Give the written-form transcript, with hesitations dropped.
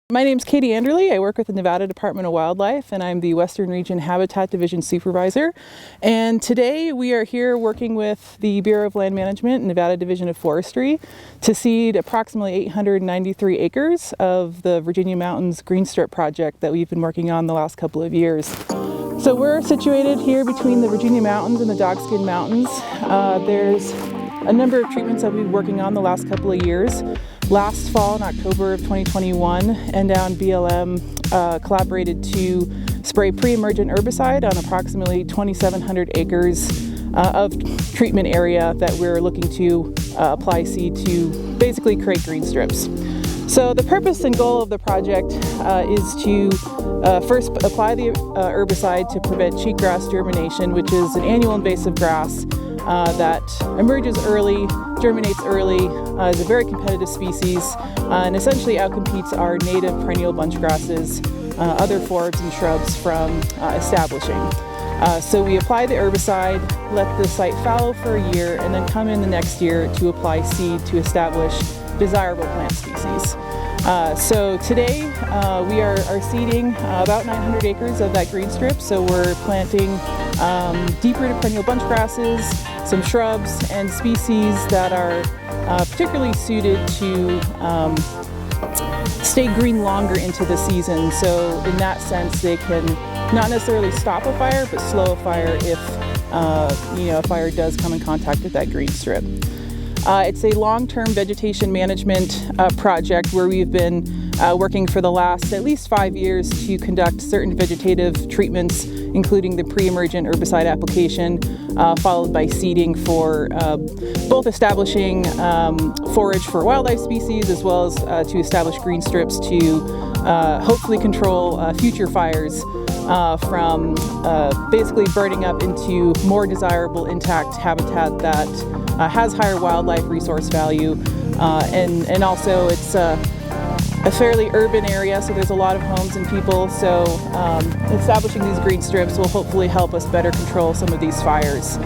My name's Katie Andrle. I work with the Nevada Department of Wildlife, and I'm the Western Region Habitat Division Supervisor. And today we are here working with the Bureau of Land Management and Nevada Division of Forestry to seed approximately 893 acres of the Virginia Mountains Green Strip project that we've been working on the last couple of years. So we're situated here between the Virginia Mountains and the Dogskin Mountains. There's a number of treatments that we've been working on the last couple of years. Last fall, in October of 2021, NDOW and BLM collaborated to spray pre-emergent herbicide on approximately 2,700 acres of treatment area that we're looking to apply seed to basically create green strips. So the purpose and goal of the project is to first apply the herbicide to prevent cheatgrass germination, which is an annual invasive grass that emerges early, germinates early, is a very competitive species, and essentially outcompetes our native perennial bunch grasses, other forbs and shrubs from establishing. So we apply the herbicide, let the site fallow for a year, and then come in the next year to apply seed to establish desirable plant species. So today we are seeding about 900 acres of that green strip. So we're planting deep-rooted perennial bunch grasses, some shrubs, and species that are particularly suited to stay green longer into the season. So in that sense, they can not necessarily stop a fire, but slow a fire if a fire does come in contact with that green strip. It's a long-term vegetation management project where we've been working for the last at least 5 years to conduct certain vegetative treatments, including the pre-emergent herbicide application, followed by seeding for both establishing forage for wildlife species as well as to establish green strips to hopefully control future fires from basically burning up into more desirable intact habitat that has higher wildlife resource value, and also it's a fairly urban area, so there's a lot of homes and people, so establishing these green strips will hopefully help us better control some of these fires.